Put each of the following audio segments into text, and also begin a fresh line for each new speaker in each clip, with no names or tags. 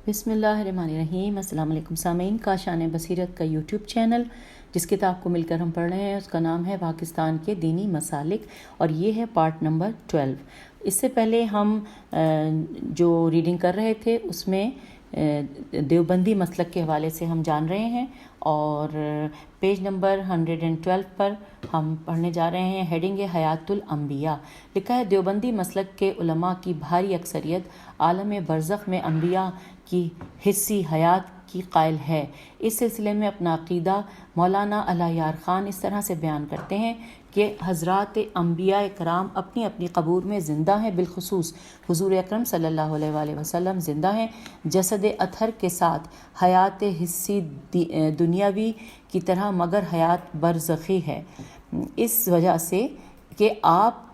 بسم اللہ الرحمن الرحیم۔ السلام علیکم سامعین، کاشان بصیرت کا یوٹیوب چینل جس کتاب کو مل کر ہم پڑھ رہے ہیں اس کا نام ہے پاکستان کے دینی مسالک، اور یہ ہے پارٹ نمبر 12۔ اس سے پہلے ہم جو ریڈنگ کر رہے تھے اس میں دیوبندی مسلک کے حوالے سے ہم جان رہے ہیں، اور پیج نمبر 112 پر ہم پڑھنے جا رہے ہیں۔ ہیڈنگ ہے حیات الانبیاء۔ لکھا ہے دیوبندی مسلک کے علماء کی بھاری اکثریت عالم برزخ میں انبیاء کی حصی حیات کی قائل ہے۔ اس سلسلے میں اپنا عقیدہ مولانا الہ یار خان اس طرح سے بیان کرتے ہیں کہ حضرات انبیاء کرام اپنی اپنی قبور میں زندہ ہیں، بالخصوص حضور اکرم صلی اللہ علیہ وآلہ وسلم زندہ ہیں جسد اطہر کے ساتھ، حیات حصی دنیاوی کی طرح مگر حیات برزخی ہے، اس وجہ سے کہ آپ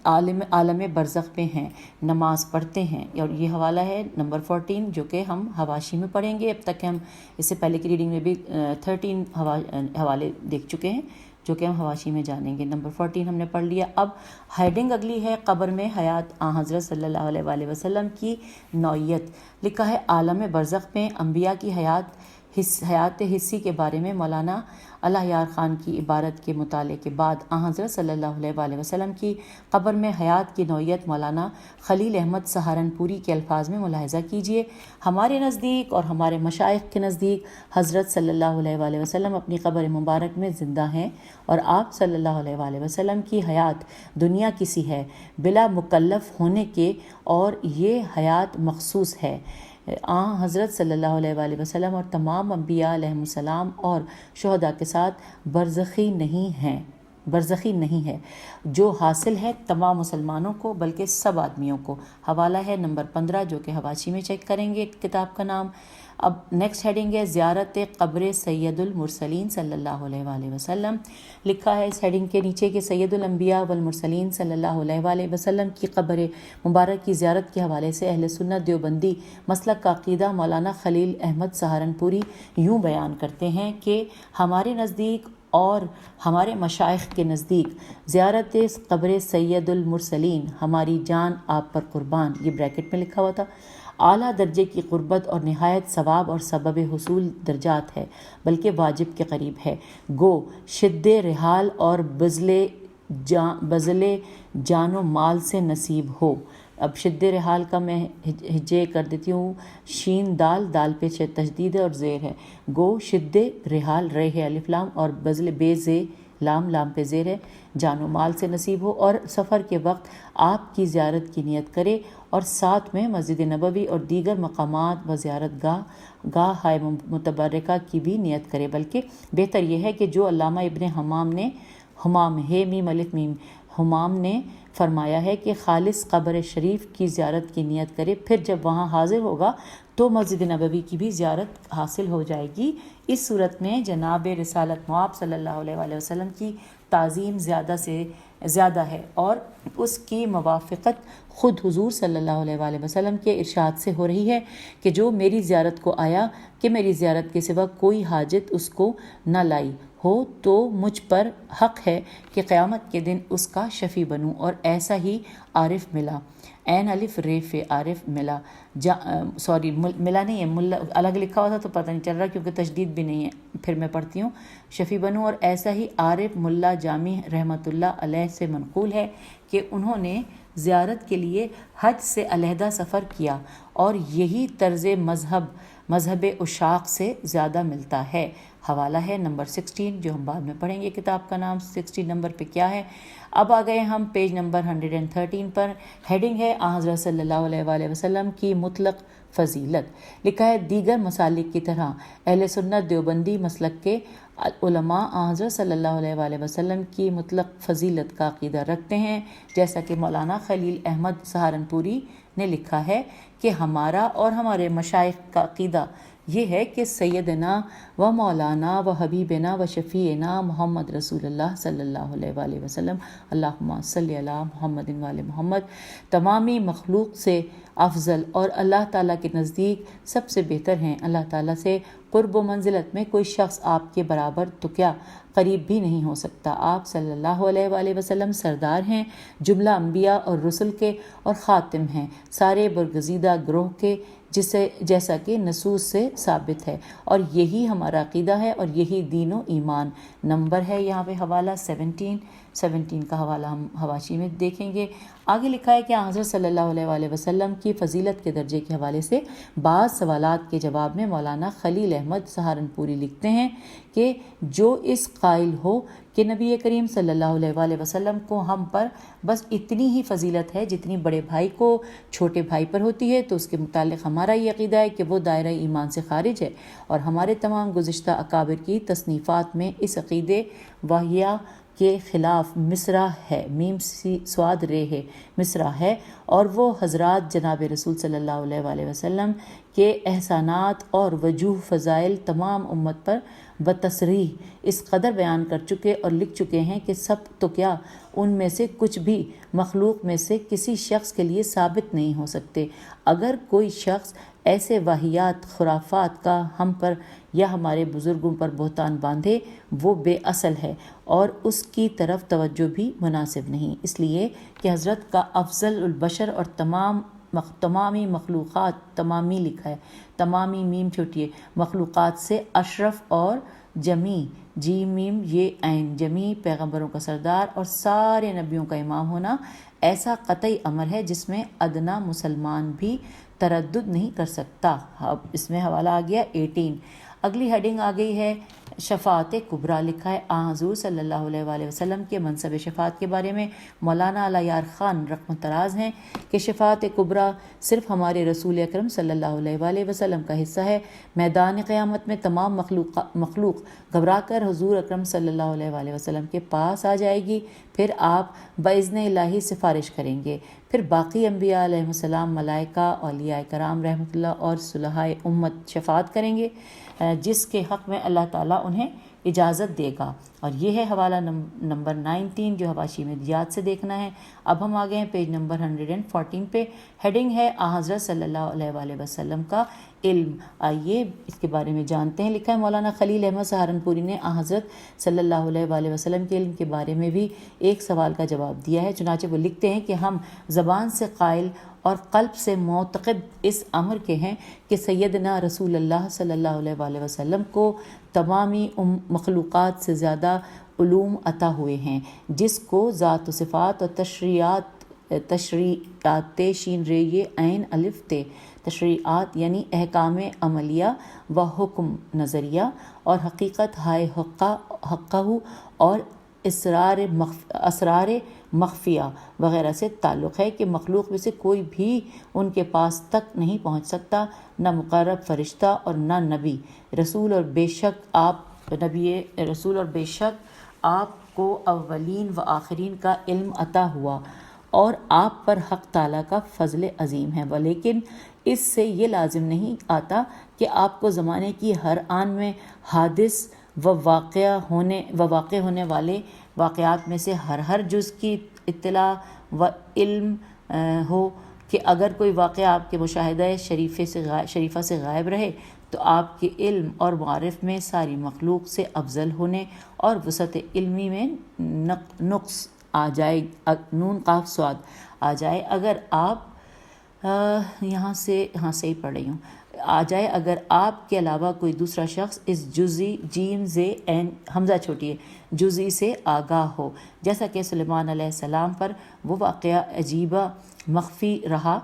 عالم برزخ میں ہیں، نماز پڑھتے ہیں۔ اور یہ حوالہ ہے نمبر 14 جو کہ ہم حواشی میں پڑھیں گے۔ اب تک کہ ہم اس سے پہلے کی ریڈنگ میں بھی 13 حوالے دیکھ چکے ہیں جو کہ ہم حواشی میں جانیں گے۔ نمبر 14 ہم نے پڑھ لیا۔ اب ہیڈنگ اگلی ہے قبر میں حیات حضرت صلی اللہ علیہ وآلہ وسلم کی نوعیت۔ لکھا ہے عالم برزخ میں انبیاء کی حیات حصی کے بارے میں مولانا الہ یار خان کی عبارت کے مطالعے کے بعد حضرت صلی اللہ علیہ وآلہ وسلم کی قبر میں حیات کی نوعیت مولانا خلیل احمد سہارنپوری کے الفاظ میں ملاحظہ کیجیے۔ ہمارے نزدیک اور ہمارے مشائخ کے نزدیک حضرت صلی اللہ علیہ وآلہ وسلم اپنی قبر مبارک میں زندہ ہیں، اور آپ صلی اللہ علیہ وآلہ وسلم کی حیات دنیا کی سی ہے، بلا مکلف ہونے کے، اور یہ حیات مخصوص ہے حضرت صلی اللہ علیہ وآلہ وسلم اور تمام انبیاء علیہ السلام اور شہداء کے ساتھ برزخی نہیں ہے، جو حاصل ہے تمام مسلمانوں کو بلکہ سب آدمیوں کو۔ حوالہ ہے نمبر 15 جو کہ حواشی میں چیک کریں گے کتاب کا نام۔ اب نیکسٹ ہیڈنگ ہے زیارت قبر سید المرسلین صلی اللہ علیہ وآلہ وسلم۔ لکھا ہے اس ہیڈنگ کے نیچے کہ سید الانبیاء والمرسلین صلی اللہ علیہ وآلہ وسلم کی قبر مبارک کی زیارت کے حوالے سے اہل سنت دیوبندی مسلک کا عقیدہ مولانا خلیل احمد سہارنپوری یوں بیان کرتے ہیں کہ ہمارے نزدیک اور ہمارے مشائخ کے نزدیک زیارت قبر سید المرسلین، ہماری جان آپ پر قربان، یہ بریکٹ میں لکھا ہوا تھا، اعلیٰ درجے کی قربت اور نہایت ثواب اور سبب حصول درجات ہے، بلکہ واجب کے قریب ہے، گو شد رحال اور بذل جان و مال سے نصیب ہو۔ اب شد رحال کا میں ہجے کر دیتی ہوں، شین دال پہ تشدید اور زیر ہے، گو شد رحال رے ہے الف لام، اور بذل بے زے لام پہ زیر ہے، جان و مال سے نصیب ہو، اور سفر کے وقت آپ کی زیارت کی نیت کرے، اور ساتھ میں مسجد نبوی اور دیگر مقامات و زیارت گاہ متبرکہ کی بھی نیت کرے، بلکہ بہتر یہ ہے کہ جو علامہ ابن حمام نے فرمایا ہے کہ خالص قبر شریف کی زیارت کی نیت کرے، پھر جب وہاں حاضر ہوگا تو مسجد نبوی کی بھی زیارت حاصل ہو جائے گی۔ اس صورت میں جناب رسالت مآب صلی اللہ علیہ وآلہ وسلم کی تعظیم زیادہ سے زیادہ ہے، اور اس کی موافقت خود حضور صلی اللہ علیہ وآلہ وسلم کے ارشاد سے ہو رہی ہے کہ جو میری زیارت کو آیا کہ میری زیارت کے سوا کوئی حاجت اس کو نہ لائی ہو، تو مجھ پر حق ہے کہ قیامت کے دن اس کا شفیع بنوں، اور ایسا ہی عارف ملا، عین الف ریف عارف ملا، ملا نہیں ہے، ملا الگ لکھا ہوا تھا تو پتہ نہیں چل رہا کیونکہ تشدید بھی نہیں ہے، پھر میں پڑھتی ہوں، شفیع بنوں، اور ایسا ہی عارف ملا جامی رحمۃ اللہ علیہ سے منقول ہے کہ انہوں نے زیارت کے لیے حج سے علیحدہ سفر کیا، اور یہی طرز مذہب عشاق سے زیادہ ملتا ہے۔ حوالہ ہے نمبر 16 جو ہم بعد میں پڑھیں گے، کتاب کا نام 16 نمبر پہ کیا ہے۔ اب آ گئے ہم پیج نمبر 113 پر۔ ہیڈنگ ہے حضرت صلی اللہ علیہ وآلہ وسلم کی مطلق فضیلت۔ لکھا ہے دیگر مسالک کی طرح اہل سنت دیوبندی مسلک کے علماء حضرت صلی اللہ علیہ وآلہ وسلم کی مطلق فضیلت کا عقیدہ رکھتے ہیں، جیسا کہ مولانا خلیل احمد سہارنپوری نے لکھا ہے کہ ہمارا اور ہمارے مشائخ کا عقیدہ یہ ہے کہ سیدنا و مولانا و حبیبنا و شفیعنا محمد رسول اللہ صلی اللہ علیہ وآلہ وسلم، اللہم صلی علی محمد وآل محمد، تمامی مخلوق سے افضل اور اللہ تعالیٰ کے نزدیک سب سے بہتر ہیں۔ اللہ تعالیٰ سے قرب و منزلت میں کوئی شخص آپ کے برابر تو کیا قریب بھی نہیں ہو سکتا۔ آپ صلی اللہ علیہ وآلہ وسلم سردار ہیں، جملہ انبیاء اور رسل کے، اور خاتم ہیں، سارے برگزیدہ گروہ کے جسے جیسا کہ نصوص سے ثابت ہے، اور یہی ہمارا عقیدہ ہے اور یہی دین و ایمان۔ نمبر ہے یہاں پہ حوالہ 17 کا حوالہ ہم حواشی میں دیکھیں گے۔ آگے لکھا ہے کہ حضرت صلی اللہ علیہ وآلہ وسلم کی فضیلت کے درجے کے حوالے سے بعض سوالات کے جواب میں مولانا خلیل احمد سہارنپوری لکھتے ہیں کہ جو اس قائل ہو کہ نبی کریم صلی اللہ علیہ وآلہ وسلم کو ہم پر بس اتنی ہی فضیلت ہے جتنی بڑے بھائی کو چھوٹے بھائی پر ہوتی ہے، تو اس کے متعلق ہمارا یہ عقیدہ ہے کہ وہ دائرہ ایمان سے خارج ہے، اور ہمارے تمام گزشتہ اکابر کی تصنیفات میں اس عقیدے واہیہ کے خلاف مصرع ہے، میم سواد رے ہے، مصرع ہے، اور وہ حضرات جناب رسول صلی اللہ علیہ وآلہ وسلم کے احسانات اور وجوہ فضائل تمام امت پر بتصریح اس قدر بیان کر چکے اور لکھ چکے ہیں کہ سب تو کیا ان میں سے کچھ بھی مخلوق میں سے کسی شخص کے لیے ثابت نہیں ہو سکتے۔ اگر کوئی شخص ایسے واہیات خرافات کا ہم پر یا ہمارے بزرگوں پر بہتان باندھے، وہ بے اصل ہے اور اس کی طرف توجہ بھی مناسب نہیں، اس لیے کہ حضرت کا افضل البشر اور تمامی مخلوقات، تمامی لکھا ہے، تمامی میم چھوٹی ہے، مخلوقات سے اشرف اور جمی، جیم میم یہ عین، جمی پیغمبروں کا سردار اور سارے نبیوں کا امام ہونا ایسا قطعی امر ہے جس میں ادنا مسلمان بھی تردد نہیں کر سکتا۔ اب اس میں حوالہ آ گیا 18۔ اگلی ہیڈنگ آ گئی ہے شفاعت کبریٰ، لکھا ہے حضور صلی اللہ علیہ وآلہ وسلم کے منصب شفاعت کے بارے میں مولانا علیار خان رقم تراز ہیں کہ شفاعت کبریٰ صرف ہمارے رسول اکرم صلی اللہ علیہ وآلہ وسلم کا حصہ ہے۔ میدان قیامت میں تمام مخلوق گھبرا کر حضور اکرم صلی اللہ علیہ وآلہ وسلم کے پاس آ جائے گی، پھر آپ باذن الہی سفارش کریں گے، پھر باقی انبیاء علیہ السلام، ملائکہ، اولیاء کرام رحمۃ اللہ اور صلحاء امت شفاعت کریں گے جس کے حق میں اللہ تعالیٰ انہیں اجازت دے گا۔ اور یہ ہے حوالہ نمبر 19 جو حواشی میں یاد سے دیکھنا ہے۔ اب ہم آگئے ہیں پیج نمبر 114 پہ، ہیڈنگ ہے حضرت صلی اللہ علیہ وآلہ وسلم کا علم۔ آئیے اس کے بارے میں جانتے ہیں۔ لکھا ہے مولانا خلیل احمد سہارنپوری نے حضرت صلی اللہ علیہ وآلہ وسلم کے علم کے بارے میں بھی ایک سوال کا جواب دیا ہے، چنانچہ وہ لکھتے ہیں کہ ہم زبان سے قائل اور قلب سے معتقد اس امر کے ہیں کہ سیدنا رسول اللہ صلی اللہ علیہ وآلہ وسلم کو تمامی مخلوقات سے زیادہ علوم عطا ہوئے ہیں، جس کو ذات و صفات اور تشریعات شین رے یہ عین الف تے، تشریعات یعنی احکام عملیہ و حکم نظریہ اور حقیقت ہائے حقہ اور اسرار مخفیہ وغیرہ سے تعلق ہے کہ مخلوق میں سے کوئی بھی ان کے پاس تک نہیں پہنچ سکتا، نہ مقرب فرشتہ اور نہ نبی رسول، اور بے شک آپ کو اولین و آخرین کا علم عطا ہوا اور آپ پر حق تعالیٰ کا فضل عظیم ہے، ولیکن اس سے یہ لازم نہیں آتا کہ آپ کو زمانے کی ہر آن میں حادث و واقع ہونے والے واقعات میں سے ہر جز کی اطلاع و علم ہو، کہ اگر کوئی واقعہ آپ کے مشاہدہ شریفہ سے غائب رہے تو آپ کے علم اور معارف میں ساری مخلوق سے افضل ہونے اور وسعت علمی میں نقص آ جائے، نون قاف صاد آ جائے اگر آپ یہاں سے صحیح پڑھ رہی ہوں، آ جائے اگر آپ کے علاوہ کوئی دوسرا شخص اس جزئی جیم زے این حمزہ چھوٹی ہے جزئی سے آگاہ ہو، جیسا کہ سلیمان علیہ السلام پر وہ واقعہ عجیبہ مخفی رہا،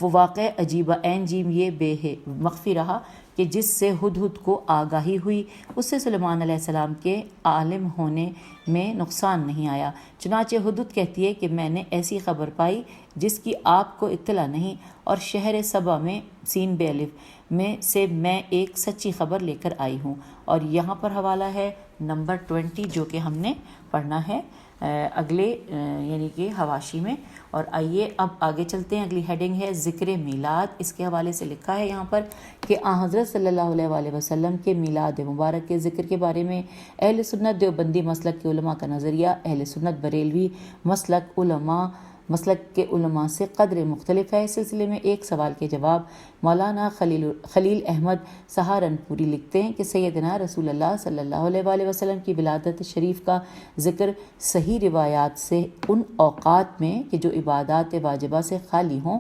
وہ واقع عجیبہ عین جیم یہ بے ہے مخفی رہا کہ جس سے ہدہد کو آگاہی ہوئی، اس سے سلیمان علیہ السلام کے عالم ہونے میں نقصان نہیں آیا۔ چنانچہ ہدہد کہتی ہے کہ میں نے ایسی خبر پائی جس کی آپ کو اطلاع نہیں، اور شہر سبا میں سین بے الف میں سے میں ایک سچی خبر لے کر آئی ہوں۔ اور یہاں پر حوالہ ہے نمبر 20 جو کہ ہم نے پڑھنا ہے اگلے یعنی کہ حواشی میں۔ اور آئیے اب آگے چلتے ہیں، اگلی ہیڈنگ ہے ذکر میلاد۔ اس کے حوالے سے لکھا ہے یہاں پر کہ حضرت صلی اللہ علیہ وآلہ وسلم کے میلاد مبارک کے ذکر کے بارے میں اہل سنت دیوبندی مسلک کے علماء کا نظریہ اہل سنت بریلوی مسلک کے علماء سے قدر مختلف ہے۔ اس سلسلے میں ایک سوال کے جواب مولانا خلیل احمد سہارنپوری لکھتے ہیں کہ سیدنا رسول اللہ صلی اللہ علیہ وآلہ وسلم کی ولادت شریف کا ذکر صحیح روایات سے ان اوقات میں کہ جو عبادات واجبہ سے خالی ہوں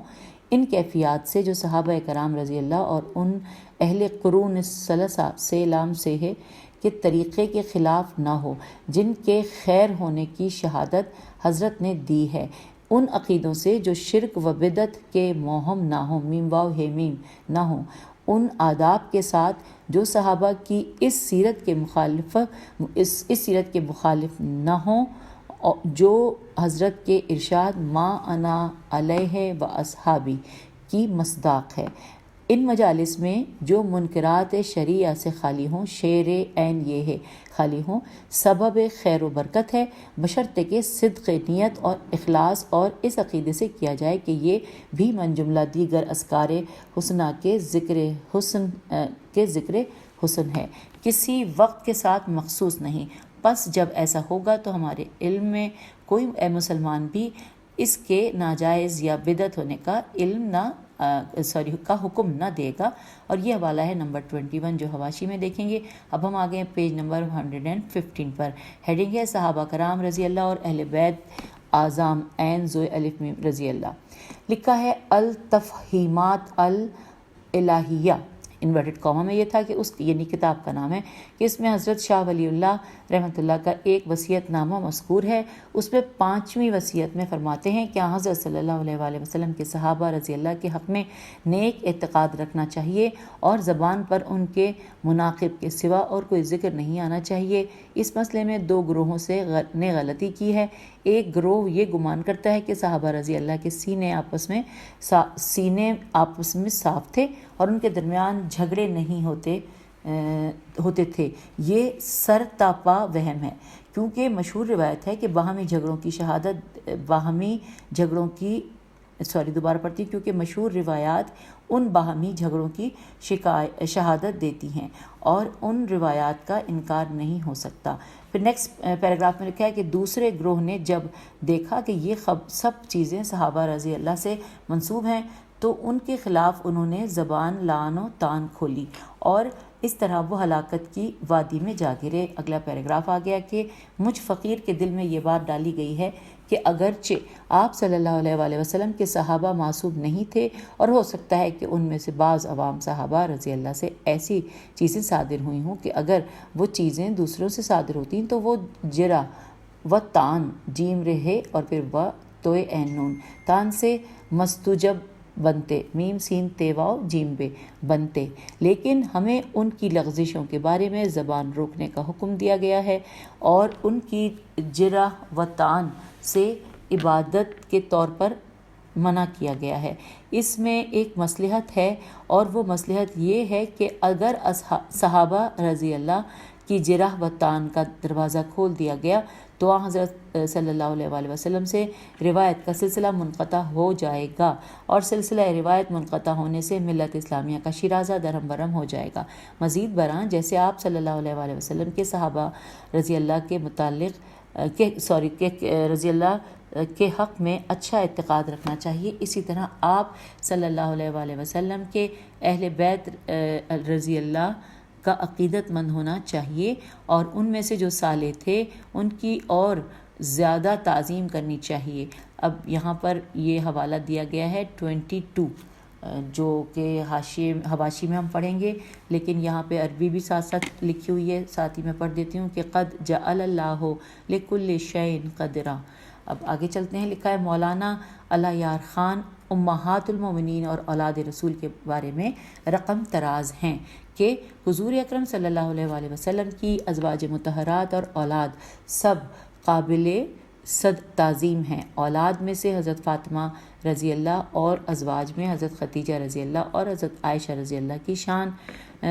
ان کیفیات سے جو صحابہ کرام رضی اللہ اور ان اہل قرون الثلاثہ سے لام سے ہے کہ طریقے کے خلاف نہ ہو جن کے خیر ہونے کی شہادت حضرت نے دی ہے، ان عقیدوں سے جو شرک و بدعت کے موہم نہ ہوں، میم واو ہے میم نہ ہوں، ان آداب کے ساتھ جو صحابہ کی اس سیرت کے مخالف نہ ہوں، جو حضرت کے ارشاد ما انا علیہ و اصحابی کی مصداق ہے۔ ان مجالس میں جو منکرات شریعہ سے خالی ہوں، شعر عین یہ ہے خالی ہوں، سبب خیر و برکت ہے، بشرطے کہ صدق نیت اور اخلاص اور اس عقیدے سے کیا جائے کہ یہ بھی من جملہ دیگر اذکار حسنہ کے ذکر حسن ہے، کسی وقت کے ساتھ مخصوص نہیں۔ پس جب ایسا ہوگا تو ہمارے علم میں کوئی مسلمان بھی اس کے ناجائز یا بدعت ہونے کا کا حکم نہ دے گا۔ اور یہ حوالہ ہے نمبر 21 جو حواشی میں دیکھیں گے۔ اب ہم آگے ہیں پیج نمبر 115 پر، ہیڈنگ ہے صحابہ کرام رضی اللہ اور اہل بیت اعظام عین ذو الف میم رضی اللہ۔ لکھا ہے التفہیمات الالہیہ، انورٹڈ کامہ میں یہ تھا کہ یعنی کتاب کا نام ہے کہ اس میں حضرت شاہ ولی اللہ رحمۃ اللہ کا ایک وصیت نامہ مذکور ہے۔ اس میں 5ویں وصیت میں فرماتے ہیں کہ حضرت صلی اللہ علیہ وآلہ وسلم کے صحابہ رضی اللہ کے حق میں نیک اعتقاد رکھنا چاہیے اور زبان پر ان کے مناقب کے سوا اور کوئی ذکر نہیں آنا چاہیے۔ اس مسئلے میں 2 گروہوں نے غلطی کی ہے۔ ایک گروہ یہ گمان کرتا ہے کہ صحابہ رضی اللہ کے سینے آپس میں صاف تھے اور ان کے درمیان جھگڑے نہیں ہوتے تھے۔ یہ سر تاپا وہم ہے، کیونکہ مشہور روایت ہے کہ کیونکہ مشہور روایات ان باہمی جھگڑوں کی شہادت دیتی ہیں اور ان روایات کا انکار نہیں ہو سکتا۔ پھر نیکسٹ پیراگراف میں لکھا ہے کہ دوسرے گروہ نے جب دیکھا کہ یہ سب چیزیں صحابہ رضی اللہ سے منسوب ہیں تو ان کے خلاف انہوں نے زبان لعن و طعن کھولی اور اس طرح وہ ہلاکت کی وادی میں جا گرے۔ اگلا پیراگراف آ گیا کہ مجھ فقیر کے دل میں یہ بات ڈالی گئی ہے کہ اگرچہ آپ صلی اللہ علیہ وآلہ وسلم کے صحابہ معصوم نہیں تھے اور ہو سکتا ہے کہ ان میں سے بعض عوام صحابہ رضی اللہ سے ایسی چیزیں صادر ہوئی ہوں کہ اگر وہ چیزیں دوسروں سے صادر ہوتی تو وہ جرح و طعن جیم رہے اور پھر و توئے عین نون طعن سے مستوجب بنتے، میم سین تے واو جیم بے بنتے، لیکن ہمیں ان کی لغزشوں کے بارے میں زبان روکنے کا حکم دیا گیا ہے اور ان کی جرح و طعن سے عبادت کے طور پر منع کیا گیا ہے۔ اس میں ایک مصلحت ہے اور وہ مصلحت یہ ہے کہ اگر صحابہ رضی اللہ کی جرح و طعن کا دروازہ کھول دیا گیا تو حضرت صلی اللہ علیہ وآلہ وسلم سے روایت کا سلسلہ منقطع ہو جائے گا اور سلسلہ روایت منقطع ہونے سے ملت اسلامیہ کا شیرازہ درہم برہم ہو جائے گا۔ مزید برآں جیسے آپ صلی اللہ علیہ وآلہ وسلم کے صحابہ رضی اللہ کے رضی اللہ کے حق میں اچھا اعتقاد رکھنا چاہیے، اسی طرح آپ صلی اللہ علیہ وآلہ وسلم کے اہل بیت رضی اللہ کا عقیدت مند ہونا چاہیے اور ان میں سے جو صالح تھے ان کی اور زیادہ تعظیم کرنی چاہیے۔ اب یہاں پر یہ حوالہ دیا گیا ہے 22 جو کہ حواشی میں ہم پڑھیں گے، لیکن یہاں پہ عربی بھی ساتھ ساتھ لکھی ہوئی ہے، ساتھ ہی میں پڑھ دیتی ہوں کہ قد جعل اللہ لکل شیء قدرا۔ اب آگے چلتے ہیں، لکھا ہے مولانا علی یار خان امہات المومنین اور اولاد رسول کے بارے میں رقم تراز ہیں کہ حضور اکرم صلی اللہ علیہ وآلہ وسلم کی ازواج مطہرات اور اولاد سب قابل صد تعظیم ہیں۔ اولاد میں سے حضرت فاطمہ رضی اللہ اور ازواج میں حضرت خدیجہ رضی اللہ اور حضرت عائشہ رضی اللہ کی شان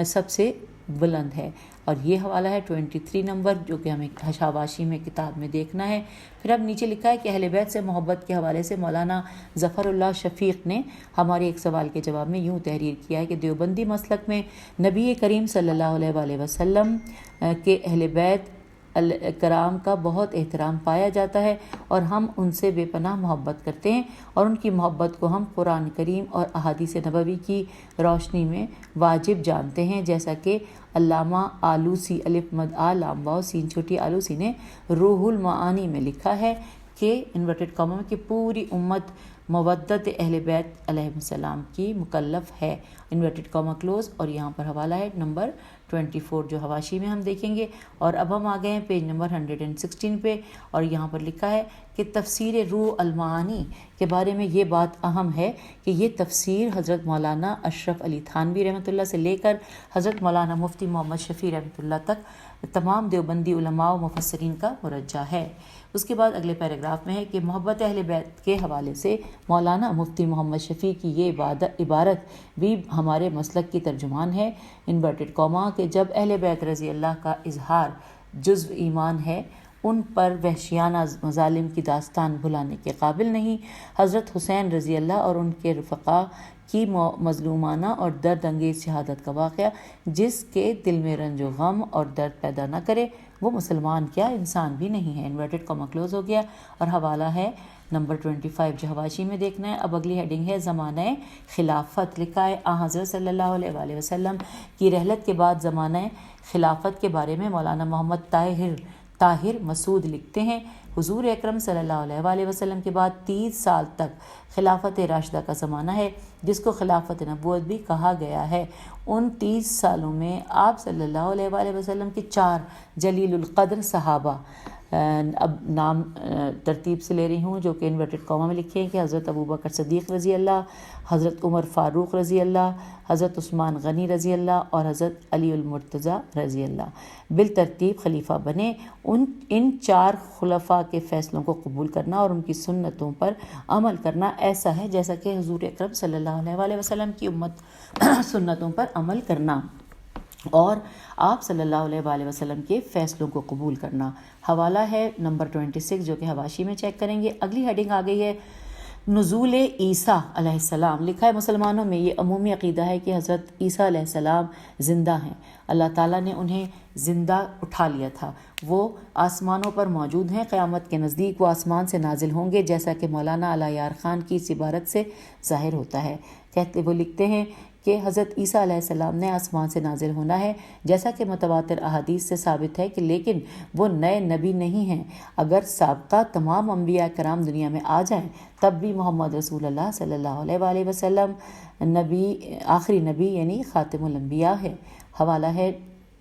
سب سے بلند ہے۔ اور یہ حوالہ ہے 23 نمبر جو کہ ہمیں حواشی میں کتاب میں دیکھنا ہے۔ پھر اب نیچے لکھا ہے کہ اہل بیت سے محبت کے حوالے سے مولانا ظفر اللہ شفیق نے ہمارے ایک سوال کے جواب میں یوں تحریر کیا ہے کہ دیوبندی مسلک میں نبی کریم صلی اللہ علیہ وآلہ وسلم کے اہل بیت کرام کا بہت احترام پایا جاتا ہے اور ہم ان سے بے پناہ محبت کرتے ہیں اور ان کی محبت کو ہم قرآن کریم اور احادیث نبوی کی روشنی میں واجب جانتے ہیں، جیسا کہ علامہ آلوسی الف مد آ لام واو سین چھوٹی آلوسی نے روح المعانی میں لکھا ہے کہ انورٹڈ کاموں میں کہ پوری امت مودت اہل بیت علیہ السلام کی مکلف ہے، انورٹڈ کاما کلوز، اور یہاں پر حوالہ ہے نمبر 24 جو حواشی میں ہم دیکھیں گے۔ اور اب ہم آ گئے ہیں پیج نمبر 116 پہ، اور یہاں پر لکھا ہے کہ تفسیر روح المعانی کے بارے میں یہ بات اہم ہے کہ یہ تفسیر حضرت مولانا اشرف علی تھانوی رحمۃ اللہ سے لے کر حضرت مولانا مفتی محمد شفیع رحمۃ اللہ تک تمام دیوبندی علماء و مفسرین کا مرجع ہے۔ اس کے بعد اگلے پیراگراف میں ہے کہ محبت اہل بیت کے حوالے سے مولانا مفتی محمد شفیع کی یہ عبارت بھی ہمارے مسلک کی ترجمان ہے، انورٹڈ کاما، کہ جب اہل بیت رضی اللہ کا اظہار جزو ایمان ہے، ان پر وحشیانہ مظالم کی داستان بھلانے کے قابل نہیں۔ حضرت حسین رضی اللہ اور ان کے رفقا کی مظلومانہ اور درد انگیز شہادت کا واقعہ جس کے دل میں رنج و غم اور درد پیدا نہ کرے وہ مسلمان کیا انسان بھی نہیں ہے۔ انورٹڈ کاما کلوز ہو گیا، اور حوالہ ہے نمبر 25 جو حواشی میں دیکھنا ہے۔ اب اگلی ہیڈنگ ہے زمانہ خلافت، لکھا ہے حضرت صلی اللہ علیہ وآلہ وسلم کی رحلت کے بعد زمانہ خلافت کے بارے میں مولانا محمد طاہر مسعود لکھتے ہیں، حضور اکرم صلی اللہ علیہ وآلہ وسلم کے بعد 30 سال تک خلافت راشدہ کا زمانہ ہے، جس کو خلافت نبوت بھی کہا گیا ہے۔ ان 30 سالوں میں آپ صلی اللہ علیہ وآلہ وسلم کے 4 جلیل القدر صحابہ، اب نام ترتیب سے لے رہی ہوں جو کہ انورٹڈ کاما میں لکھے ہیں، کہ حضرت ابوبکر صدیق رضی اللہ، حضرت عمر فاروق رضی اللہ، حضرت عثمان غنی رضی اللہ اور حضرت علی المرتضیٰ رضی اللہ بالترتیب خلیفہ بنے۔ ان 4 خلفاء کے فیصلوں کو قبول کرنا اور ان کی سنتوں پر عمل کرنا ایسا ہے جیسا کہ حضور اکرم صلی اللہ علیہ وآلہ وسلم کی امت سنتوں پر عمل کرنا اور آپ صلی اللہ علیہ وآلہ وسلم کے فیصلوں کو قبول کرنا۔ حوالہ ہے نمبر 26 جو کہ حواشی میں چیک کریں گے۔ اگلی ہیڈنگ آ گئی ہے نزول عیسیٰ علیہ السلام، لکھا ہے مسلمانوں میں یہ عمومی عقیدہ ہے کہ حضرت عیسیٰ علیہ السلام زندہ ہیں، اللہ تعالیٰ نے انہیں زندہ اٹھا لیا تھا، وہ آسمانوں پر موجود ہیں، قیامت کے نزدیک وہ آسمان سے نازل ہوں گے، جیسا کہ مولانا علی یار خان کی اس عبارت سے ظاہر ہوتا ہے۔ وہ لکھتے ہیں کہ حضرت عیسیٰ علیہ السلام نے آسمان سے نازل ہونا ہے، جیسا کہ متواتر احادیث سے ثابت ہے کہ لیکن وہ نئے نبی نہیں ہیں۔ اگر سابقہ تمام انبیاء کرام دنیا میں آ جائیں تب بھی محمد رسول اللہ صلی اللہ علیہ وآلہ وسلم آخری نبی یعنی خاتم الانبیاء ہے۔ حوالہ ہے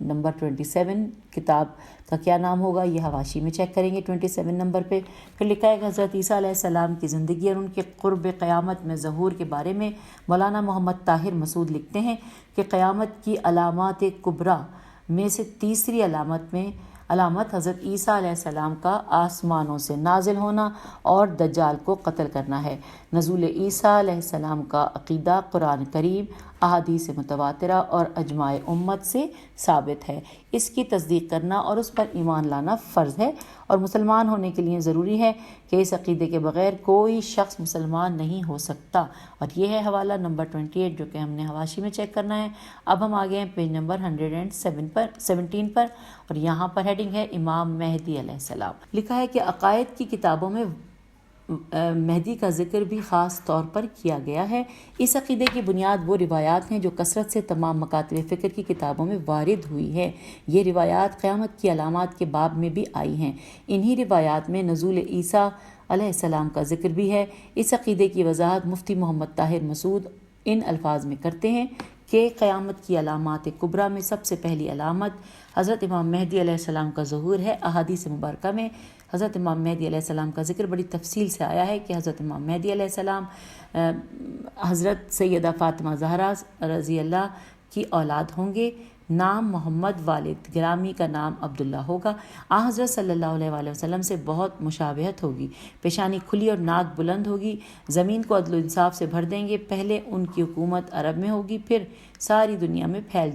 نمبر 27، کتاب کا کیا نام ہوگا یہ حواشی میں چیک کریں گے 27 نمبر پہ۔ پھر لکھا ہے کہ حضرت عیسیٰ علیہ السلام کی زندگی اور ان کے قرب قیامت میں ظہور کے بارے میں مولانا محمد طاہر مسعود لکھتے ہیں کہ قیامت کی علامات کبریٰ میں سے تیسری علامت حضرت عیسیٰ علیہ السلام کا آسمانوں سے نازل ہونا اور دجال کو قتل کرنا ہے۔ نزول عیسیٰ علیہ السلام کا عقیدہ قرآن کریم، احادیث متواترہ اور اجماع امت سے ثابت ہے، اس کی تصدیق کرنا اور اس پر ایمان لانا فرض ہے، اور مسلمان ہونے کے لیے ضروری ہے کہ اس عقیدے کے بغیر کوئی شخص مسلمان نہیں ہو سکتا۔ اور یہ ہے حوالہ نمبر 28 جو کہ ہم نے حواشی میں چیک کرنا ہے۔ اب ہم آگئے ہیں پیج نمبر 117 پر، اور یہاں پر ہیڈنگ ہے امام مہدی علیہ السلام۔ لکھا ہے کہ عقائد کی کتابوں میں مہدی کا ذکر بھی خاص طور پر کیا گیا ہے۔ اس عقیدے کی بنیاد وہ روایات ہیں جو کثرت سے تمام مکاتب فکر کی کتابوں میں وارد ہوئی ہے۔ یہ روایات قیامت کی علامات کے باب میں بھی آئی ہیں۔ انہی روایات میں نزول عیسیٰ علیہ السلام کا ذکر بھی ہے۔ اس عقیدے کی وضاحت مفتی محمد طاہر مسعود ان الفاظ میں کرتے ہیں کہ قیامت کی علامات کبریٰ میں سب سے پہلی علامت حضرت امام مہدی علیہ السلام کا ظہور ہے۔ احادیث مبارکہ میں حضرت امام مہدی علیہ السلام کا ذکر بڑی تفصیل سے آیا ہے کہ حضرت امام مہدی علیہ السلام حضرت سیدہ فاطمہ زہرا رضی اللہ کی اولاد ہوں گے۔ نام محمد، والد گرامی کا نام عبداللہ ہوگا۔ حضرت صلی اللہ علیہ وآلہ وسلم سے بہت مشابہت ہوگی، پیشانی کھلی اور ناک بلند ہوگی، زمین کو عدل و انصاف سے بھر دیں گے۔ پہلے ان کی حکومت عرب میں ہوگی، پھر ساری دنیا میں پھیل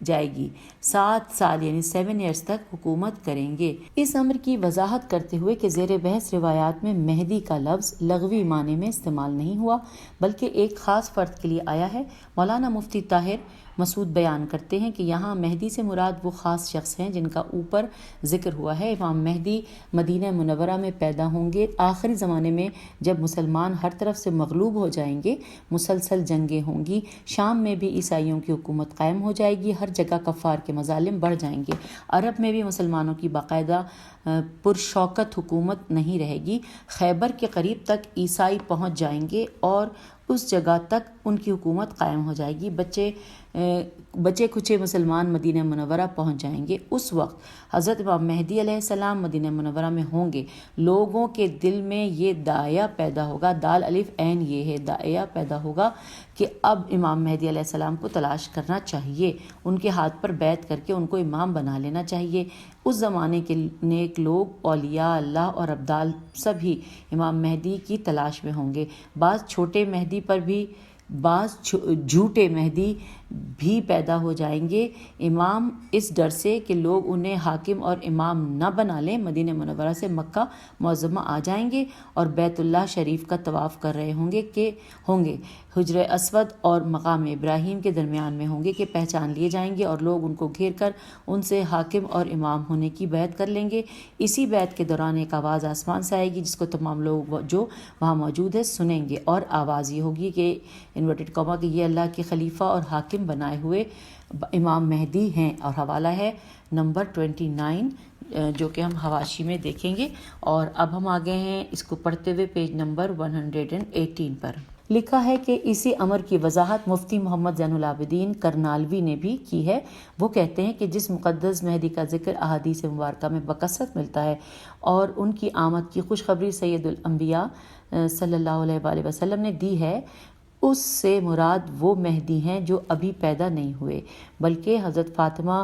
جائے گی۔ 7 سال یعنی 7 ایئرز تک حکومت کریں گے۔ اس امر کی وضاحت کرتے ہوئے کہ زیر بحث روایات میں مہدی کا لفظ لغوی معنی میں استعمال نہیں ہوا بلکہ ایک خاص فرد کے لیے آیا ہے، مولانا مفتی طاہر مسعود بیان کرتے ہیں کہ یہاں مہدی سے مراد وہ خاص شخص ہیں جن کا اوپر ذکر ہوا ہے۔ امام مہدی مدینہ منورہ میں پیدا ہوں گے۔ آخری زمانے میں جب مسلمان ہر طرف سے مغلوب ہو جائیں گے، مسلسل جنگیں ہوں گی، شام میں بھی عیسائیوں کی حکومت قائم ہو جائے گی، ہر جگہ کفار کے مظالم بڑھ جائیں گے، عرب میں بھی مسلمانوں کی باقاعدہ پرشوکت حکومت نہیں رہے گی، خیبر کے قریب تک عیسائی پہنچ جائیں گے اور اس جگہ تک ان کی حکومت قائم ہو جائے گی، بچے کچے مسلمان مدینہ منورہ پہنچ جائیں گے۔ اس وقت حضرت امام مہدی علیہ السلام مدینہ منورہ میں ہوں گے۔ لوگوں کے دل میں یہ داعیہ پیدا ہوگا، دال الف عین یہ ہے، داعیہ پیدا ہوگا کہ اب امام مہدی علیہ السلام کو تلاش کرنا چاہیے، ان کے ہاتھ پر بیعت کر کے ان کو امام بنا لینا چاہیے۔ اس زمانے کے نیک لوگ، اولیاء اللہ اور ابدال سبھی امام مہدی کی تلاش میں ہوں گے۔ بعض جھوٹے مہدی بھی پیدا ہو جائیں گے۔ امام اس ڈر سے کہ لوگ انہیں حاکم اور امام نہ بنا لیں، مدینہ منورہ سے مکہ معظمہ آ جائیں گے اور بیت اللہ شریف کا طواف کر رہے ہوں گے حجر اسود اور مقام ابراہیم کے درمیان میں ہوں گے کہ پہچان لیے جائیں گے اور لوگ ان کو گھیر کر ان سے حاکم اور امام ہونے کی بیعت کر لیں گے۔ اسی بیعت کے دوران ایک آواز آسمان سے آئے گی جس کو تمام لوگ جو وہاں موجود ہیں سنیں گے، اور آواز یہ ہوگی کہ انورٹڈ کاما کہ یہ اللہ کے خلیفہ اور حاکم بنائے ہوئے امام مہدی ہیں، اور حوالہ ہے نمبر 29 جو کہ ہم حواشی میں دیکھیں گے۔ اور اب ہم آگے ہیں اس کو پڑھتے ہوئے پیج نمبر 118 پر۔ لکھا ہے کہ اسی امر کی وضاحت مفتی محمد زین العابدین کرنالوی نے بھی کی ہے۔ وہ کہتے ہیں کہ جس مقدس مہدی کا ذکر احادیث مبارکہ میں بکثرت ملتا ہے اور ان کی آمد کی خوشخبری سید الانبیاء صلی اللہ علیہ وآلہ وسلم نے دی ہے، اس سے مراد وہ مہدی ہیں جو ابھی پیدا نہیں ہوئے بلکہ حضرت فاطمہ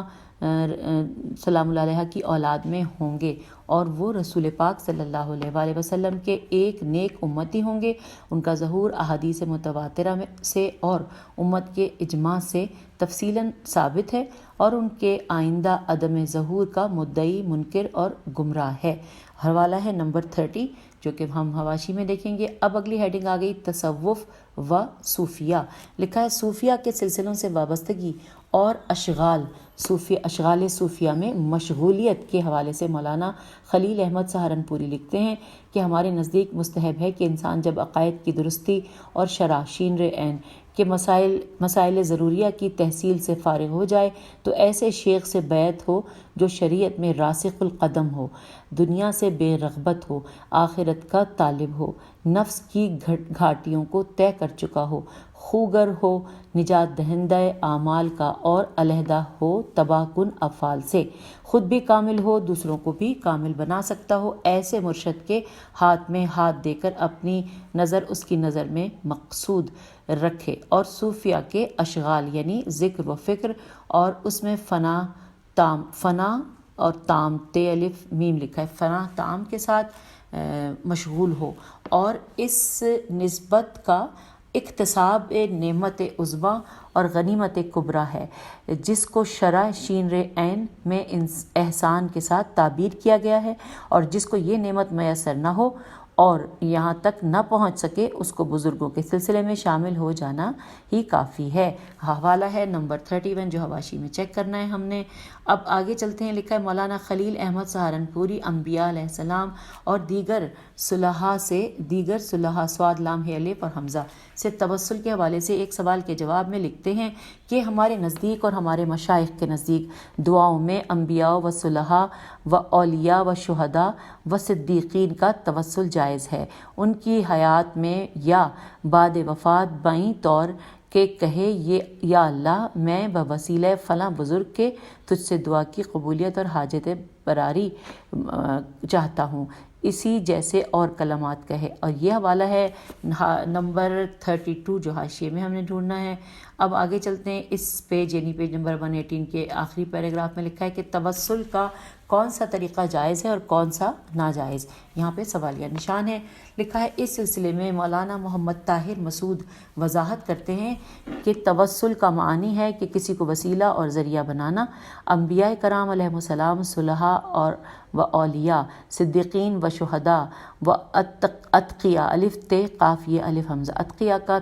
سلام اللہ علیہ کی اولاد میں ہوں گے، اور وہ رسول پاک صلی اللہ علیہ وآلہ وسلم کے ایک نیک امتی ہوں گے۔ ان کا ظہور احادیث متواترہ سے اور امت کے اجماع سے تفصیلاً ثابت ہے، اور ان کے آئندہ عدم ظہور کا مدعی منکر اور گمراہ ہے۔ حوالہ ہے نمبر 30 جو کہ ہم حواشی میں دیکھیں گے۔ اب اگلی ہیڈنگ آ گئی تصوف و صوفیہ۔ لکھا ہے صوفیہ کے سلسلوں سے وابستگی اور اشغال صوفیہ میں مشغولیت کے حوالے سے مولانا خلیل احمد سہارنپوری لکھتے ہیں کہ ہمارے نزدیک مستحب ہے کہ انسان جب عقائد کی درستی اور شرح شین عین کے مسائل ضروریہ کی تحصیل سے فارغ ہو جائے تو ایسے شیخ سے بیعت ہو جو شریعت میں راسخ القدم ہو، دنیا سے بے رغبت ہو، آخرت کا طالب ہو، نفس کی گھاٹیوں کو طے کر چکا ہو، خوگر ہو نجات دہندہ اعمال کا اور علیحدہ ہو تباہ کن افعال سے، خود بھی کامل ہو دوسروں کو بھی کامل بنا سکتا ہو۔ ایسے مرشد کے ہاتھ میں ہاتھ دے کر اپنی نظر اس کی نظر میں مقصود رکھے، اور صوفیہ کے اشغال یعنی ذکر و فکر اور اس میں فنا اور تام تے الف میم لکھا ہے، فنا تام کے ساتھ مشغول ہو، اور اس نسبت کا اکتساب نعمت عظمیٰ اور غنیمت کبریٰ ہے جس کو شرح شین عین میں احسان کے ساتھ تعبیر کیا گیا ہے، اور جس کو یہ نعمت میسر نہ ہو اور یہاں تک نہ پہنچ سکے اس کو بزرگوں کے سلسلے میں شامل ہو جانا ہی کافی ہے۔ حوالہ ہے نمبر 31 جو حواشی میں چیک کرنا ہے ہم نے۔ اب آگے چلتے ہیں۔ لکھا ہے مولانا خلیل احمد سہارنپوری انبیاء علیہ السلام اور دیگر صلحاء صاد لام الف اور حمزہ سے توسل کے حوالے سے ایک سوال کے جواب میں لکھتے ہیں کہ ہمارے نزدیک اور ہمارے مشائخ کے نزدیک دعاؤں میں انبیاء و صلحاء و اولیاء و شہداء و صدیقین کا توسل جائز ہے، ان کی حیات میں یا بعد وفات بائیں طور کہ کہے یا اللہ میں بوسیلہ فلاں بزرگ کے تجھ سے دعا کی قبولیت اور حاجت براری چاہتا ہوں، اسی جیسے اور کلمات کہے۔ اور یہ حوالہ ہے نمبر 32 جو حاشیے میں ہم نے ڈھونڈنا ہے۔ اب آگے چلتے ہیں۔ اس پیج یعنی پیج نمبر 118 کے آخری پیراگراف میں لکھا ہے کہ توسل کا کون سا طریقہ جائز ہے اور کون سا ناجائز، یہاں پہ سوالیہ نشان ہے۔ لکھا ہے اس سلسلے میں مولانا محمد طاہر مسعود وضاحت کرتے ہیں کہ توسل کا معنی ہے کہ کسی کو وسیلہ اور ذریعہ بنانا۔ انبیاء کرام علیہم السلام، صلحاء و اولیاء، صدیقین و شہداء و اتقیاء الف تے قاف یہ الف حمزہ، اتقیاء کا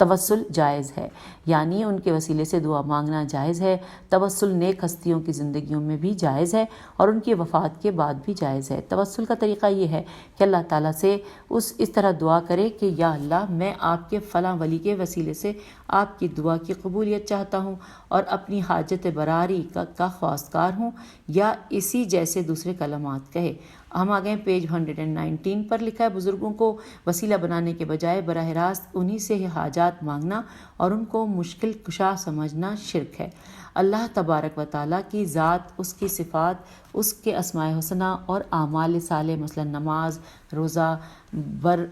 توسل جائز ہے، یعنی ان کے وسیلے سے دعا مانگنا جائز ہے۔ توسل نیک ہستیوں کی زندگیوں میں بھی جائز ہے اور ان کی وفات کے بعد بھی جائز ہے۔ توسل کا طریقہ یہ ہے کہ اللہ تعالیٰ سے اس طرح دعا کرے کہ یا اللہ میں آپ کے فلاں ولی کے وسیلے سے آپ کی دعا کی قبولیت چاہتا ہوں اور اپنی حاجت براری کا خواستگار ہوں، یا اسی جیسے دوسرے کلمات کہے۔ ہم آگئے پیج 119 پر لکھا ہے بزرگوں کو وسیلہ بنانے کے بجائے براہ راست انہی سے حاجات مانگنا اور ان کو مشکل کشا سمجھنا شرک ہے۔ اللہ تبارک و تعالیٰ کی ذات، اس کی صفات، اس کے اسماء حسنہ اور اعمال صالح مثلا نماز، روزہ، بر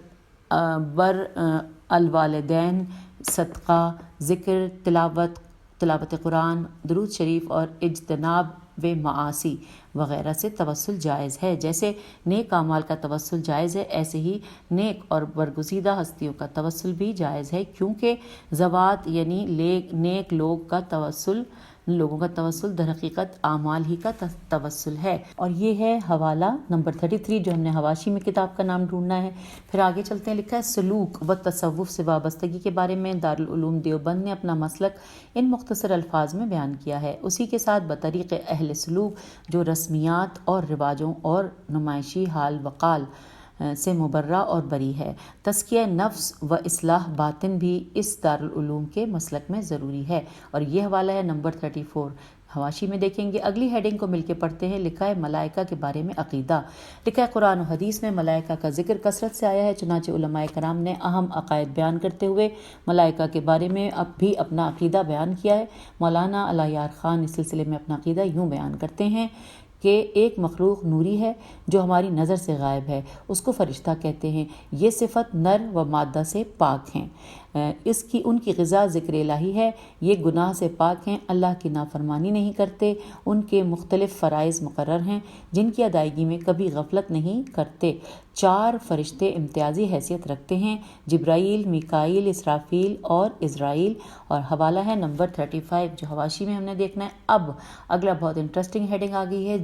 الوالدین، صدقہ، ذکر، تلاوت قرآن، درود شریف اور اجتناب معاصی وغیرہ سے توسل جائز ہے۔ جیسے نیک اعمال کا توسل جائز ہے، ایسے ہی نیک اور برگزیدہ ہستیوں کا توسل بھی جائز ہے، کیونکہ ذوات یعنی نیک لوگوں کا توسل در حقیقت اعمال ہی کا توسل ہے۔ اور یہ ہے حوالہ نمبر 33 جو ہم نے حواشی میں کتاب کا نام ڈھونڈنا ہے۔ پھر آگے چلتے ہیں، لکھا ہے سلوک و تصوف سے وابستگی کے بارے میں دارالعلوم دیوبند نے اپنا مسلک ان مختصر الفاظ میں بیان کیا ہے، اسی کے ساتھ بطریق اہل سلوک جو رسمیات اور رواجوں اور نمائشی حال وقال سے مبرہ اور بری ہے۔ تزکیہ نفس و اصلاح باطن بھی اس دارالعلوم کے مسلک میں ضروری ہے، اور یہ حوالہ ہے نمبر 34۔ حواشی میں دیکھیں گے، اگلی ہیڈنگ کو مل کے پڑھتے ہیں۔ لکھا ہے ملائکہ کے بارے میں عقیدہ۔ لکھا ہے قرآن و حدیث میں ملائکہ کا ذکر کثرت سے آیا ہے، چنانچہ علماء کرام نے اہم عقائد بیان کرتے ہوئے ملائکہ کے بارے میں اب بھی اپنا عقیدہ بیان کیا ہے۔ مولانا علی یار خان اس سلسلے میں اپنا عقیدہ یوں بیان کرتے ہیں کہ ایک مخلوق نوری ہے جو ہماری نظر سے غائب ہے، اس کو فرشتہ کہتے ہیں۔ یہ صفت نر و مادہ سے پاک ہیں، ان کی غذا ذکر الہی ہے، یہ گناہ سے پاک ہیں، اللہ کی نافرمانی نہیں کرتے، ان کے مختلف فرائض مقرر ہیں جن کی ادائیگی میں کبھی غفلت نہیں کرتے۔ 4 فرشتے امتیازی حیثیت رکھتے ہیں، جبرائیل، میکائیل، اسرافیل اور عزرائیل۔ اور حوالہ ہے نمبر 35 جو حواشی میں ہم نے دیکھنا ہے۔ اب اگلا بہت انٹرسٹنگ ہیڈنگ آ گئی ہے،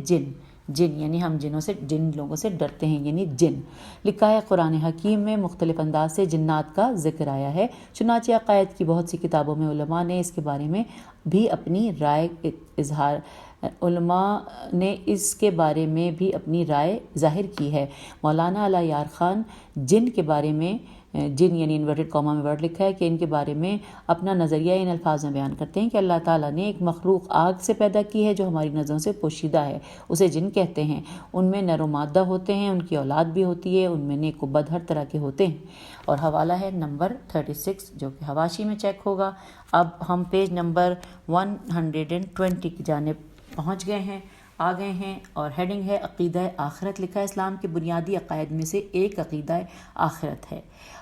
جن یعنی ہم جن لوگوں سے ڈرتے ہیں یعنی جن۔ لکھا ہے قرآن حکیم میں مختلف انداز سے جنات کا ذکر آیا ہے، چنانچہ عقائد کی بہت سی کتابوں میں علماء نے اس کے بارے میں بھی اپنی رائے ظاہر کی ہے۔ مولانا علی یار خان جن کے بارے میں، جن یعنی انورٹڈ کاما میں ورڈ لکھا ہے کہ ان کے بارے میں اپنا نظریہ ان الفاظ میں بیان کرتے ہیں کہ اللہ تعالیٰ نے ایک مخلوق آگ سے پیدا کی ہے جو ہماری نظروں سے پوشیدہ ہے، اسے جن کہتے ہیں۔ ان میں نر و مادہ ہوتے ہیں، ان کی اولاد بھی ہوتی ہے، ان میں نیک و بد ہر طرح کے ہوتے ہیں۔ اور حوالہ ہے نمبر 36 جو کہ حواشی میں چیک ہوگا۔ اب ہم پیج نمبر 120 کی جانب پہنچ گئے ہیں، آ گئے ہیں، اور ہیڈنگ ہے عقیدہ آخرت۔ لکھا ہے اسلام کے بنیادی عقائد میں سے ایک عقیدہ آخرت ہے،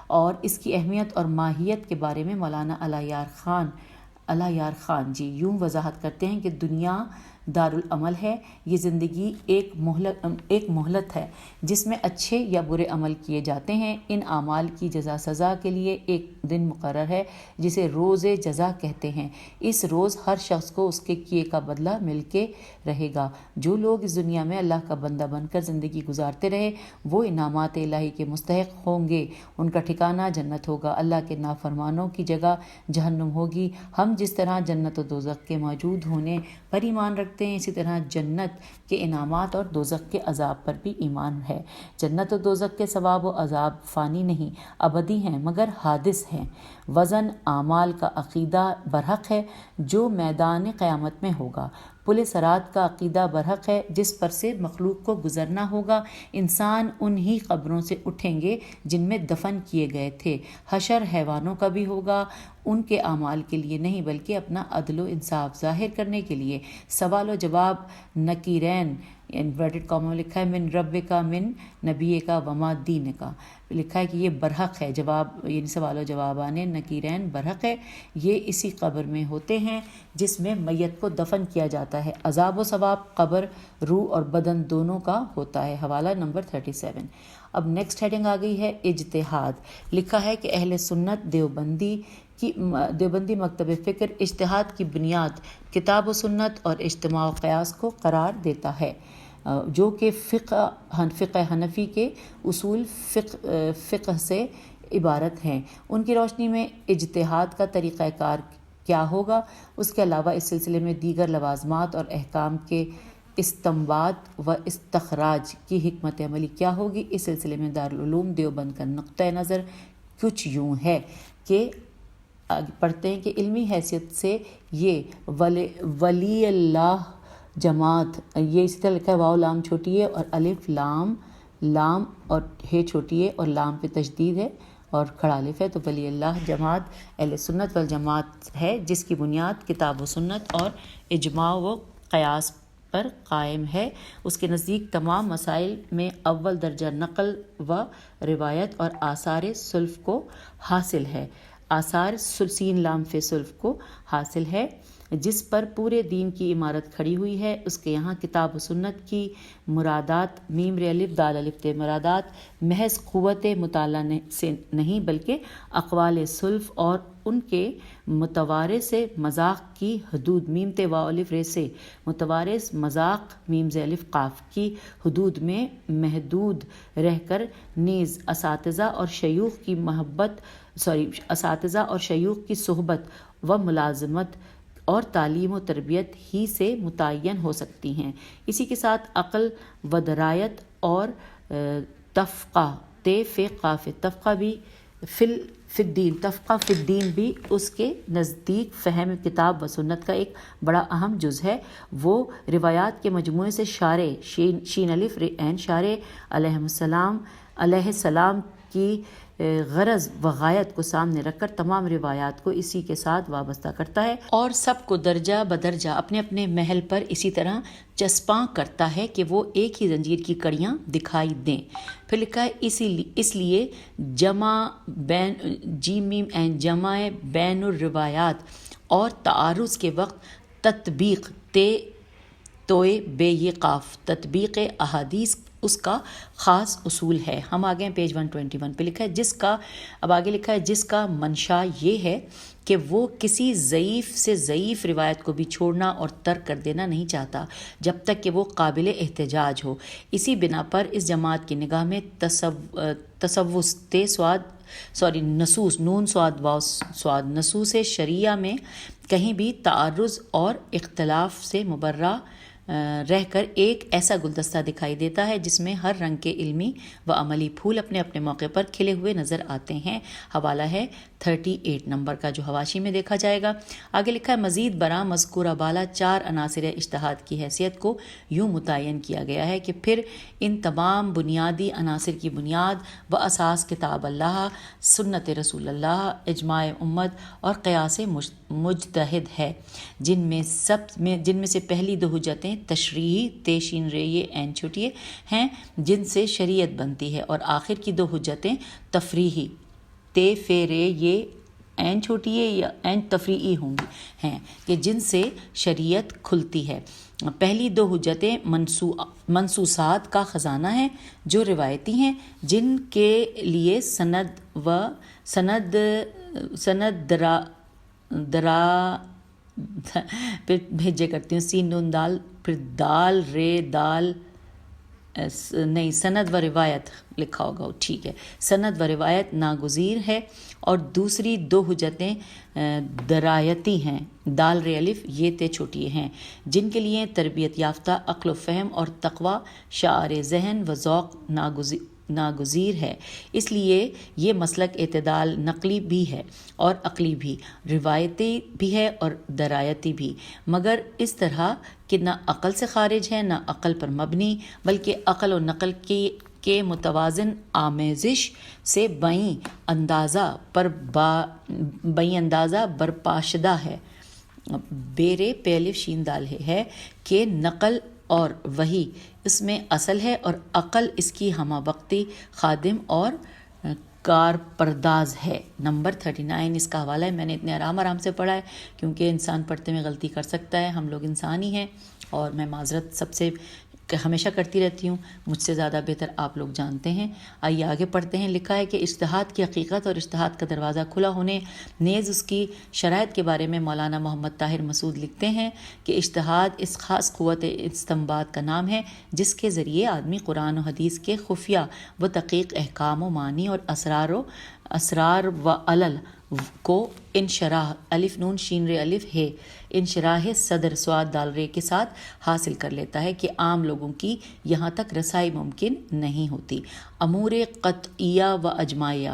اور اس کی اہمیت اور ماہیت کے بارے میں مولانا علی یار خان جی یوں وضاحت کرتے ہیں کہ دنیا دارالعمل ہے، یہ زندگی ایک مہلت ہے جس میں اچھے یا برے عمل کیے جاتے ہیں۔ ان اعمال کی جزا سزا کے لیے ایک دن مقرر ہے جسے روز جزا کہتے ہیں۔ اس روز ہر شخص کو اس کے کیے کا بدلہ مل کے رہے گا۔ جو لوگ اس دنیا میں اللہ کا بندہ بن کر زندگی گزارتے رہے وہ انعامات الہی کے مستحق ہوں گے، ان کا ٹھکانہ جنت ہوگا۔ اللہ کے نافرمانوں کی جگہ جہنم ہوگی۔ ہم جس طرح جنت و دوزخ کے موجود ہونے پر ایمان رکھتے ہیں، اسی طرح جنت کے انعامات اور دوزخ کے عذاب پر بھی ایمان ہے۔ جنت و دوزخ کے ثواب و عذاب فانی نہیں، ابدی ہیں مگر حادث ہیں۔ وزن اعمال کا عقیدہ برحق ہے جو میدان قیامت میں ہوگا۔ پل صراط کا عقیدہ برحق ہے جس پر سے مخلوق کو گزرنا ہوگا۔ انسان انہی قبروں سے اٹھیں گے جن میں دفن کیے گئے تھے۔ حشر حیوانوں کا بھی ہوگا، ان کے اعمال کے لیے نہیں بلکہ اپنا عدل و انصاف ظاہر کرنے کے لیے۔ سوال و جواب نکیرین انورٹڈ کاما میں لکھا ہے من رب کا من نبی کا وما دین کا، لکھا ہے کہ یہ برحق ہے، جواب یعنی سوال و جواب آنے نکیرین برحق ہے، یہ اسی قبر میں ہوتے ہیں جس میں میت کو دفن کیا جاتا ہے۔ عذاب و ثواب قبر، روح اور بدن دونوں کا ہوتا ہے۔ حوالہ نمبر 37۔ اب نیکسٹ ہیڈنگ آ گئی ہے اجتہاد۔ لکھا ہے کہ اہل سنت دیوبندی مکتب فکر اجتہاد کی بنیاد کتاب و سنت اور اجتماع و قیاس کو قرار دیتا ہے، جو کہ فقہ حنفی کے اصول فقہ سے عبارت ہیں۔ ان کی روشنی میں اجتہاد کا طریقہ کار کیا ہوگا؟ اس کے علاوہ اس سلسلے میں دیگر لوازمات اور احکام کے استنباط و استخراج کی حکمت عملی کیا ہوگی؟ اس سلسلے میں دارالعلوم دیوبند کا نقطہ نظر کچھ یوں ہے کہ پڑھتے ہیں کہ علمی حیثیت سے یہ ولی اللہ جماعت، یہ اسی طرح لکھا ہے واو لام چھوٹی ہے اور الف لام اور ہے چھوٹی ہے اور لام پہ تشدید ہے اور کھڑا الف ہے، تو ولی اللہ جماعت اہل سنت والجماعت ہے جس کی بنیاد کتاب و سنت اور اجماع و قیاس پر قائم ہے۔ اس کے نزدیک تمام مسائل میں اول درجہ نقل و روایت اور آثار سلف کو حاصل ہے، آثار سین لام فی سلف کو حاصل ہے، جس پر پورے دین کی عمارت کھڑی ہوئی ہے۔ اس کے یہاں کتاب و سنت کی مرادات میم ر الف دال الف تے مرادات محض قوت مطالعہ سے نہیں بلکہ اقوال سلف اور ان کے متوارث مذاق کی حدود میم تے واو الف رے سے متوارث مذاق میم ز الف قاف کی حدود میں محدود رہ کر نیز اساتذہ اور شیوخ کی صحبت و ملازمت اور تعلیم و تربیت ہی سے متعین ہو سکتی ہیں۔ اسی کے ساتھ عقل و درایت اور تفقہ تفقہ بھی فی الدین بھی اس کے نزدیک فہم کتاب و سنت کا ایک بڑا اہم جز ہے۔ وہ روایات کے مجموعے سے شارع شین الف ر عین شارع علیہ السلام کی غرض و غایت کو سامنے رکھ کر تمام روایات کو اسی کے ساتھ وابستہ کرتا ہے اور سب کو درجہ بدرجہ اپنے اپنے محل پر اسی طرح چسپاں کرتا ہے کہ وہ ایک ہی زنجیر کی کڑیاں دکھائی دیں۔ پھر لکھا ہے اس لیے جمع بین الروایات اور تعارض کے وقت تطبیق توئے بے یہ قاف تطبیق احادیث اس کا خاص اصول ہے۔ ہم آگے ہیں پیج 121 پہ لکھا ہے جس کا منشا یہ ہے کہ وہ کسی ضعیف سے ضعیف روایت کو بھی چھوڑنا اور ترک کر دینا نہیں چاہتا جب تک کہ وہ قابل احتجاج ہو۔ اسی بنا پر اس جماعت کی نگاہ میں نصوص شریعہ میں کہیں بھی تعارض اور اختلاف سے مبرہ رہ کر ایک ایسا گلدستہ دکھائی دیتا ہے جس میں ہر رنگ کے علمی و عملی پھول اپنے اپنے موقع پر کھلے ہوئے نظر آتے ہیں۔ حوالہ ہے 38 نمبر کا جو حواشی میں دیکھا جائے گا۔ آگے لکھا ہے مزید برآں مذکورہ بالا 4 عناصر اجتہاد کی حیثیت کو یوں متعین کیا گیا ہے کہ پھر ان تمام بنیادی عناصر کی بنیاد و اساس کتاب اللہ، سنت رسول اللہ، اجماع امت اور قیاس مجتہد ہے، جن میں سے پہلی 2 حجتیں تشریحی تیشین رے یہ عین چھوٹی ہیں جن سے شریعت بنتی ہے، اور آخر کی 2 حجتیں تفریحی تے فے رے یہ عین چھوٹی ہے یا عین تفریعی ہوں گی ہیں کہ جن سے شریعت کھلتی ہے۔ پہلی 2 حجتیں منصوصات کا خزانہ ہیں جو روایتی ہیں، جن کے لیے سند درا پھر بھیجے کرتی ہوں سین نون دال پھر دال رے دال نہیں سند و روایت لکھا ہوگا ٹھیک ہے، سند و روایت ناگزیر ہے، اور دوسری 2 حجتیں درایتی ہیں دال رے الف یہ تے چھوٹی ہیں، جن کے لیے تربیت یافتہ عقل و فہم اور تقوی شعار ذہن و ذوق ناگزیر ہے۔ اس لیے یہ مسلک اعتدال نقلی بھی ہے اور عقلی بھی، روایتی بھی ہے اور درایتی بھی، مگر اس طرح کہ نہ عقل سے خارج ہے نہ عقل پر مبنی، بلکہ عقل و نقل کے متوازن آمیزش سے بیں اندازہ برپاشدہ ہے۔ بیرے پیلف شین دال ہے کہ نقل اور وحی اس میں اصل ہے اور عقل اس کی ہمہ وقتی خادم اور کارپرداز ہے۔ نمبر 39 اس کا حوالہ ہے، میں نے اتنے آرام سے پڑھا ہے کیونکہ انسان پڑھتے میں غلطی کر سکتا ہے، ہم لوگ انسان ہی ہیں، اور میں معذرت سب سے ہمیشہ کرتی رہتی ہوں، مجھ سے زیادہ بہتر آپ لوگ جانتے ہیں۔ آئیے آگے پڑھتے ہیں۔ لکھا ہے کہ اجتہاد کی حقیقت اور اجتہاد کا دروازہ کھلا ہونے نیز اس کی شرائط کے بارے میں مولانا محمد طاہر مسعود لکھتے ہیں کہ اجتہاد اس خاص قوت استنباط کا نام ہے جس کے ذریعے آدمی قرآن و حدیث کے خفیہ و دقیق احکام و معنی اور اسرار و علل کو انشراح الف نون شین ر الف ہے انشراح صدر سواد دال رے کے ساتھ حاصل کر لیتا ہے کہ عام لوگوں کی یہاں تک رسائی ممکن نہیں ہوتی۔ امور قطعیہ و اجماعیہ،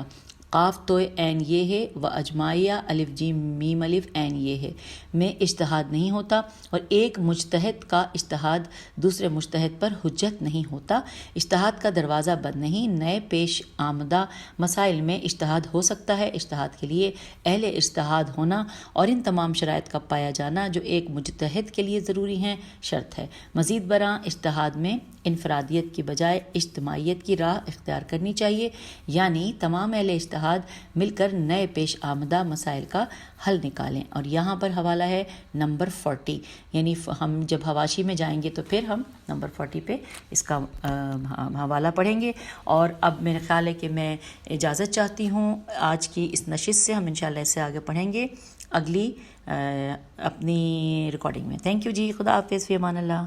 قاف تو عین یہ ہے و اجماعیہ الف جیم میم الف عین یہ ہے میں اجتہاد نہیں ہوتا، اور ایک مجتہد کا اجتہاد دوسرے مجتہد پر حجت نہیں ہوتا۔ اجتہاد کا دروازہ بند نہیں، نئے پیش آمدہ مسائل میں اجتہاد ہو سکتا ہے۔ اجتہاد کے لیے اہل اجتہاد ہونا اور ان تمام شرائط کا پایا جانا جو ایک مجتہد کے لیے ضروری ہیں شرط ہے۔ مزید برآں اجتہاد میں انفرادیت کی بجائے اجتماعیت کی راہ اختیار کرنی چاہیے، یعنی تمام اہل اجتہاد مل کر نئے پیش آمدہ مسائل کا حل نکالیں۔ اور یہاں پر حوالہ ہے نمبر 40، یعنی ہم جب حواشی میں جائیں گے تو پھر ہم نمبر 40 پہ اس کا حوالہ پڑھیں گے۔ اور اب میرے خیال ہے کہ میں اجازت چاہتی ہوں آج کی اس نشست سے، ہم انشاءاللہ اس سے آگے پڑھیں گے اگلی اپنی ریکارڈنگ میں۔ تھینک یو جی، خدا حافظ، فی امان اللہ۔